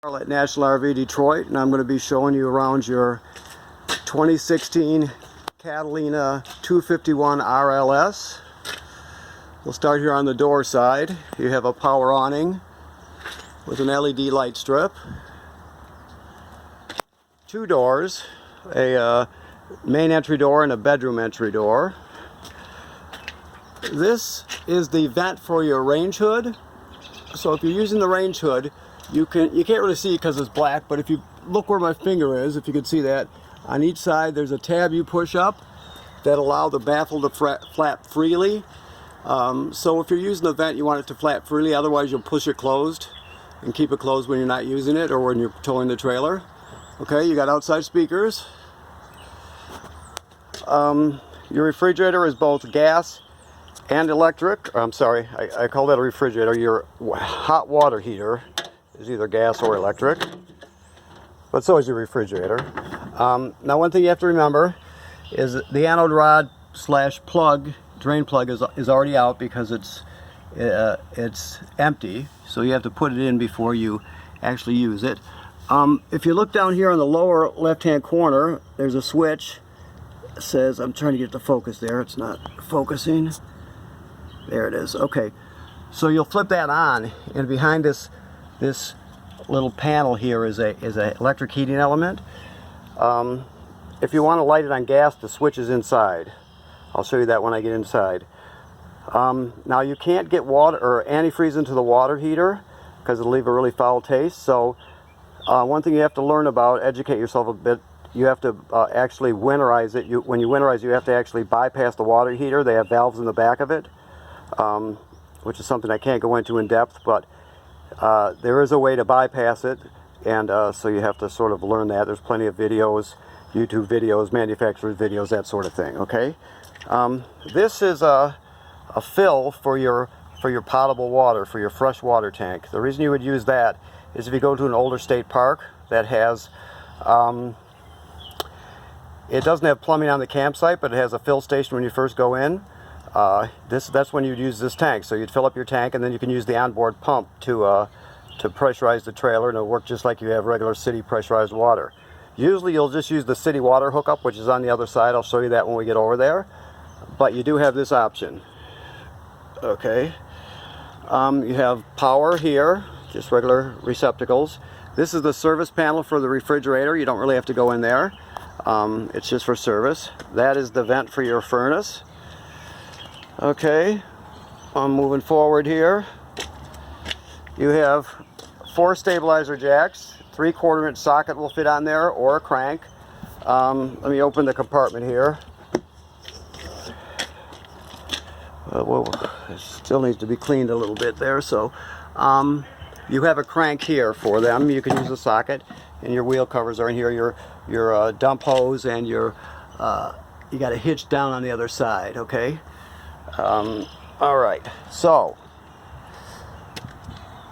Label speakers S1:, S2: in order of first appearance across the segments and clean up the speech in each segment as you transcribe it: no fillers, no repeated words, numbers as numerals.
S1: At National RV Detroit, and I'm going to be showing you around your 2016 Catalina 251 RLS. We'll start here on the door side. You have a power awning with an LED light strip, two doors, a main entry door and a bedroom entry door. This is the vent for your range hood. So if you're using the range hood, you can't really see it because it's black, but if you look where my finger is, if you can see that, on each side there's a tab you push up that allow the baffle to flap freely. So if you're using the vent, you want it to flap freely, otherwise you'll push it closed and keep it closed when you're not using it or when you're towing the trailer. Okay, you got outside speakers. Your refrigerator is both gas and electric. I'm sorry, I call that a refrigerator. Your hot water heater is either gas or electric, but so is your refrigerator. Now one thing you have to remember is the anode rod / plug, drain plug is already out because it's empty, so you have to put it in before you actually use it. If you look down here on the lower left hand corner, there's a switch. It says, I'm trying to get the focus there, it's not focusing. There it is. Okay, so you'll flip that on, and behind this little panel here is a electric heating element. If you want to light it on gas, the switch is inside. I'll show you that when I get inside. Now you can't get water or antifreeze into the water heater because it'll leave a really foul taste. So one thing you have to learn about, educate yourself a bit, you have to actually winterize it. When you winterize, you have to actually bypass the water heater. They have valves in the back of it, which is something I can't go into in depth, but there is a way to bypass it, and so you have to sort of learn that. There's plenty of videos, YouTube videos, manufacturers videos, that sort of thing. Okay, this is a fill for your potable water, for your fresh water tank. The reason you would use that is if you go to an older state park that has it doesn't have plumbing on the campsite, but it has a fill station when you first go in. That's when you'd use this tank. So you'd fill up your tank, and then you can use the onboard pump to pressurize the trailer, and it'll work just like you have regular city pressurized water. Usually you'll just use the city water hookup, which is on the other side. I'll show you that when we get over there. But you do have this option. Okay. You have power here, just regular receptacles. This is the service panel for the refrigerator. You don't really have to go in there. It's just for service. That is the vent for your furnace. Okay, I'm moving forward here. You have 4 stabilizer jacks. 3/4 inch socket will fit on there, or a crank. Let me open the compartment here. Well, it still needs to be cleaned a little bit there. So you have a crank here for them. You can use a socket, and your wheel covers are in here. Your dump hose and your you got a hitch down on the other side. Okay. All right, so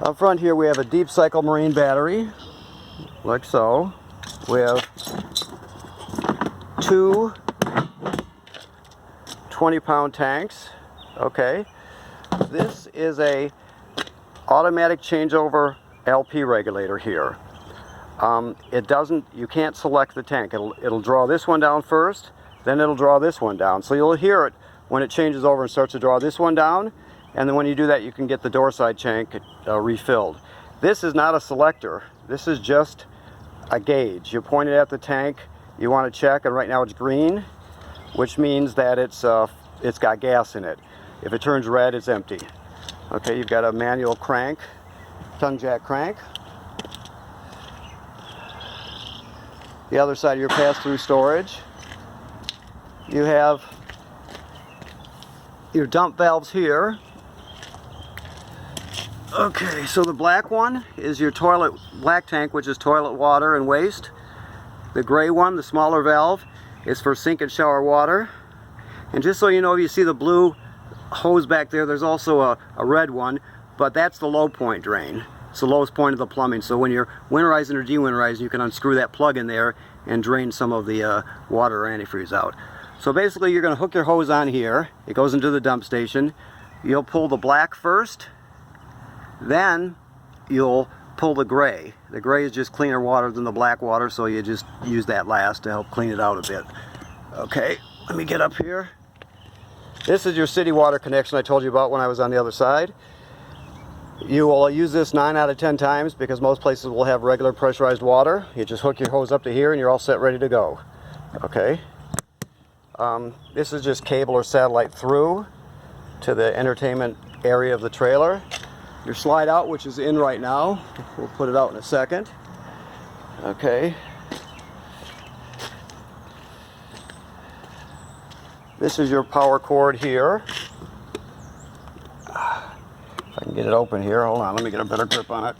S1: up front here we have a deep cycle marine battery, like so. We have 2 20-pound tanks. Okay, this is a automatic changeover LP regulator here. You can't select the tank. It'll draw this one down first, then it'll draw this one down. So you'll hear it when it changes over and starts to draw this one down, and then when you do that, you can get the door side tank refilled. This is not a selector. This is just a gauge. You point it at the tank, you want to check, and right now it's green, which means that it's got gas in it. If it turns red, it's empty. Okay, you've got a manual crank, tongue jack crank. The other side of your pass-through storage, you have your dump valves here. Okay, so the black one is your black tank, which is toilet water and waste. The gray one, the smaller valve, is for sink and shower water. And just so you know, if you see the blue hose back there, there's also a red one, but that's the low point drain. It's the lowest point of the plumbing. So when you're winterizing or dewinterizing, you can unscrew that plug in there and drain some of the water or antifreeze out. So basically you're going to hook your hose on here. It goes into the dump station. You'll pull the black first, then you'll pull the gray. The gray is just cleaner water than the black water, so you just use that last to help clean it out a bit. Okay, let me get up here. This is your city water connection I told you about when I was on the other side. You will use this 9 out of 10 times because most places will have regular pressurized water. You just hook your hose up to here and you're all set, ready to go. Okay. This is just cable or satellite through to the entertainment area of the trailer. Your slide out, which is in right now. We'll put it out in a second. Okay. This is your power cord here. If I can get it open here, hold on, let me get a better grip on it.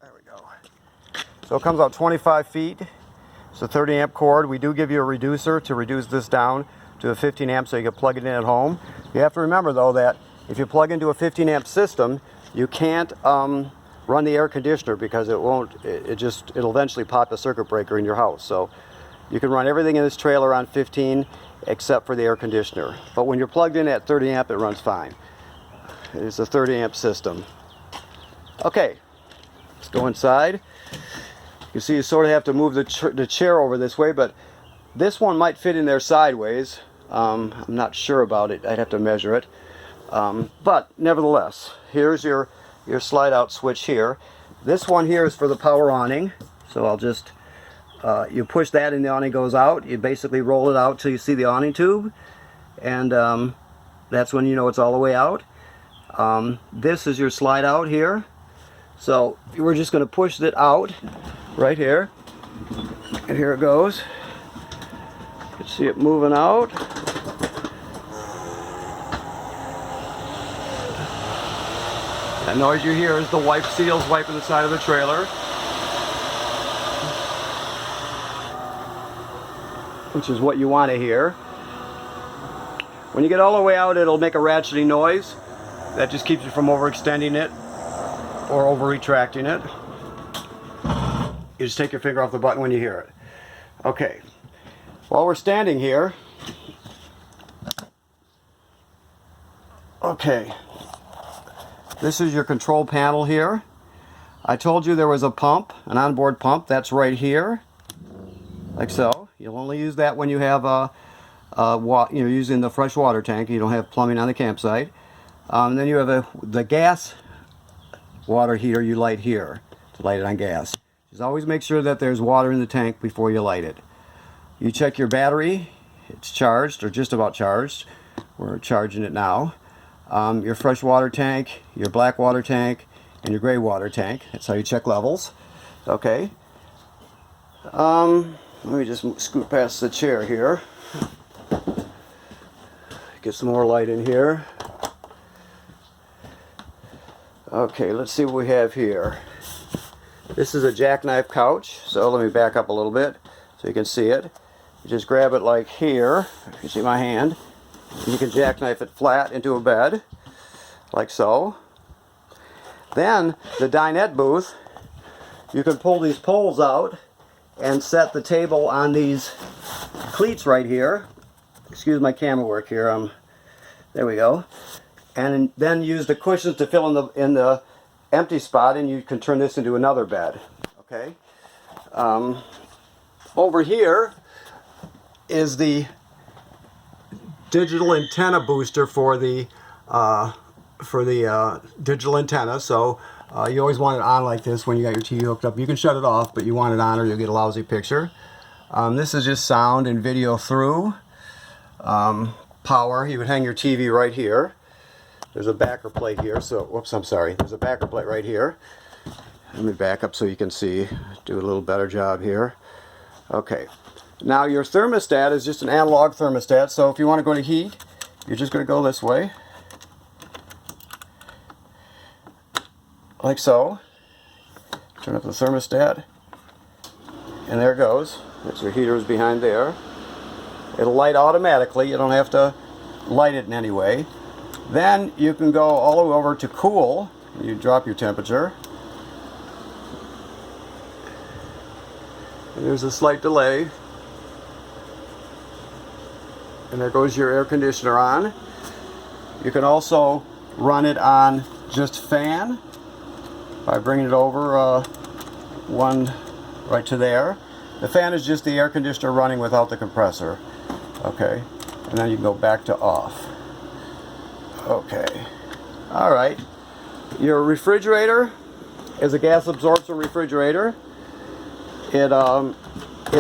S1: There we go. So it comes out 25 feet. It's a 30 amp cord. We do give you a reducer to reduce this down to a 15 amp so you can plug it in at home. You have to remember though that if you plug into a 15 amp system, you can't run the air conditioner because it'll eventually pop the circuit breaker in your house. So you can run everything in this trailer on 15 except for the air conditioner. But when you're plugged in at 30 amp, it runs fine. It's a 30 amp system. Okay, let's go inside. You see, you sort of have to move the chair over this way, but this one might fit in there sideways. I'm not sure about it. I'd have to measure it. But nevertheless, here's your slide out switch here. This one here is for the power awning. So I'll just, you push that and the awning goes out. You basically roll it out till you see the awning tube. And that's when you know it's all the way out. This is your slide out here. So we're just going to push it out right here. And here it goes. You can see it moving out. That noise you hear is the wipe seals wiping the side of the trailer, which is what you want to hear. When you get all the way out, it'll make a ratcheting noise. That just keeps you from overextending it or over retracting it. You just take your finger off the button when you hear it. Okay. While we're standing here, okay, this is your control panel here. I told you there was a pump, an onboard pump. That's right here, like so. You'll only use that when you have you're using the fresh water tank. You don't have plumbing on the campsite. Then you have the gas water heater you light here to light it on gas. Just always make sure that there's water in the tank before you light it. You check your battery. It's charged or just about charged. We're charging it now. Your fresh water tank, your black water tank, and your gray water tank. That's how you check levels. Okay. Let me just scoot past the chair here. Get some more light in here. Okay, let's see what we have here. This is a jackknife couch. So let me back up a little bit so you can see it. You just grab it like here. You can see my hand. You can jackknife it flat into a bed, like so. Then, the dinette booth, you can pull these poles out and set the table on these cleats right here. Excuse my camera work here. There we go. And then use the cushions to fill in the empty spot, and you can turn this into another bed. Okay. Over here is the digital antenna booster for the digital antenna. So you always want it on like this when you got your TV hooked up. You can shut it off, but you want it on or you'll get a lousy picture. This is just sound and video through. Power, you would hang your TV right here. There's a backer plate here, so, whoops, I'm sorry. There's a backer plate right here. Let me back up so you can see, do a little better job here. Okay. Now your thermostat is just an analog thermostat, so if you want to go to heat, you're just going to go this way. Like so. Turn up the thermostat. And there it goes. That's your heaters behind there. It'll light automatically. You don't have to light it in any way. Then you can go all the way over to cool. You drop your temperature. And there's a slight delay. And there goes your air conditioner on. You can also run it on just fan. by bringing it over one right to there. The fan is just the air conditioner running without the compressor. Okay, and then you can go back to off. Okay, all right. Your refrigerator is a gas absorption refrigerator. It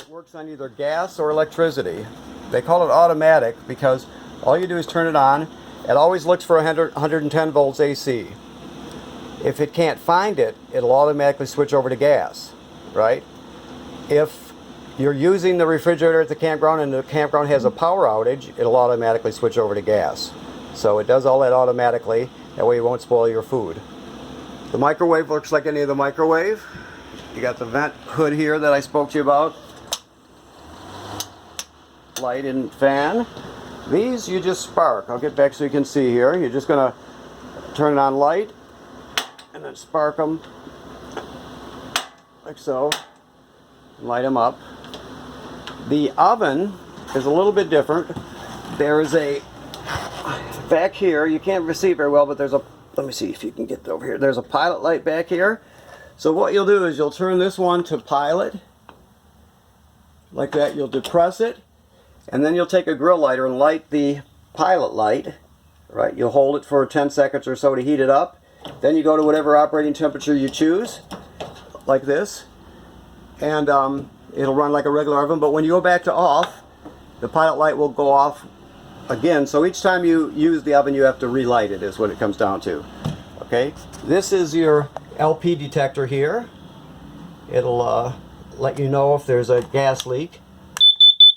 S1: works on either gas or electricity. They call it automatic because all you do is turn it on. It always looks for 110 volts AC. If it can't find it, it'll automatically switch over to gas, right? If you're using the refrigerator at the campground and the campground has a power outage, it'll automatically switch over to gas. So it does all that automatically. That way you won't spoil your food. The microwave looks like any other microwave. You got the vent hood here that I spoke to you about. Light and fan. These you just spark. I'll get back so you can see here. You're just going to turn it on light and then spark them like so. Light them up. The oven is a little bit different. There is a back here, you can't see very well, but there's a, let me see if you can get over here. There's a pilot light back here. So what you'll do is you'll turn this one to pilot like that. You'll depress it, and then you'll take a grill lighter and light the pilot light, right? You'll hold it for 10 seconds or so to heat it up. Then you go to whatever operating temperature you choose, like this, and it'll run like a regular oven. But when you go back to off, the pilot light will go off again. So each time you use the oven, you have to relight it, is what it comes down to. Okay, this is your LP detector here. It'll let you know if there's a gas leak.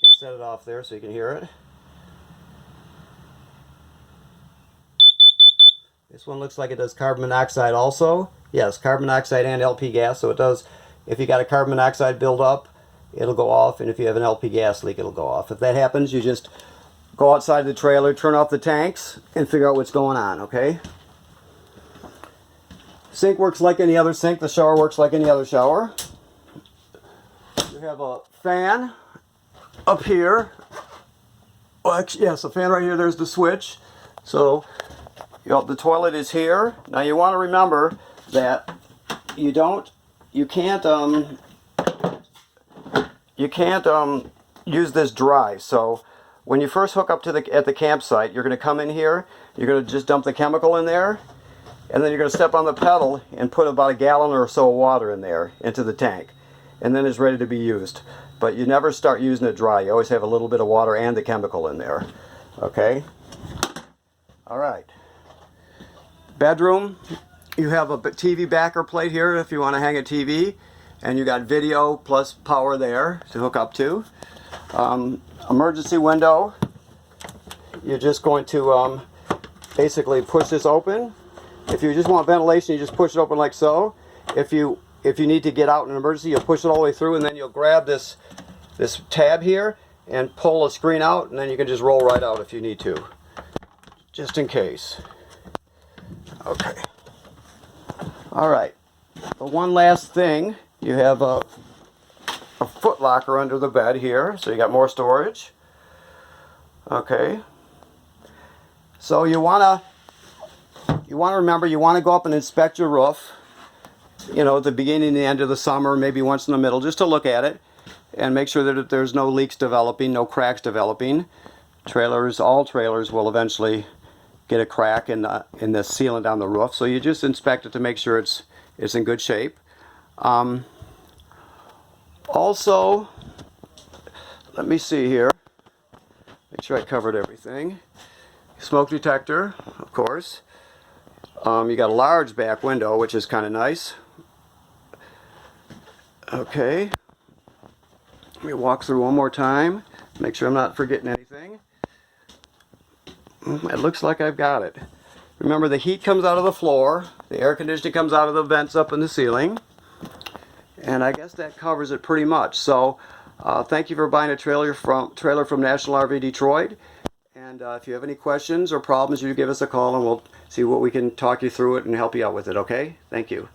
S1: You can set it off there so you can hear it. This one looks like it does carbon monoxide also. Yes, carbon monoxide and LP gas. So it does, if you got a carbon monoxide buildup, it'll go off, and if you have an LP gas leak, it'll go off. If that happens, you just go outside the trailer, turn off the tanks, and figure out what's going on, okay? Sink works like any other sink. The shower works like any other shower. You have a fan up here. Well, actually, yes, a fan right here. There's the switch. So the toilet is here. Now you want to remember that you can't use this dry. So when you first hook up to at the campsite, you're going to come in here. You're going to just dump the chemical in there. And then you're going to step on the pedal and put about a gallon or so of water in there into the tank. And then it's ready to be used. But you never start using it dry. You always have a little bit of water and the chemical in there. Okay? All right. Bedroom. You have a TV backer plate here if you want to hang a TV. And you got video plus power there to hook up to. Emergency window. You're just going to basically push this open. If you just want ventilation, you just push it open like so. If you need to get out in an emergency, you'll push it all the way through, and then you'll grab this tab here and pull a screen out, and then you can just roll right out if you need to, just in case. Okay. All right. The one last thing, you have a foot locker under the bed here, so you got more storage. Okay. So you want to remember, you want to go up and inspect your roof, you know, at the beginning and the end of the summer, maybe once in the middle, just to look at it and make sure that there's no leaks developing, no cracks developing. All trailers will eventually get a crack in the sealant on the roof, so you just inspect it to make sure it's in good shape. Also, let me see here, make sure I covered everything. Smoke detector, of course. You got a large back window, which is kind of nice. Okay. Let me walk through one more time. Make sure I'm not forgetting anything. It looks like I've got it. Remember, the heat comes out of the floor. The air conditioning comes out of the vents up in the ceiling. And I guess that covers it pretty much. So, thank you for buying a trailer from National RV Detroit. And if you have any questions or problems, you give us a call and we'll see what we can talk you through it and help you out with it, okay? Thank you.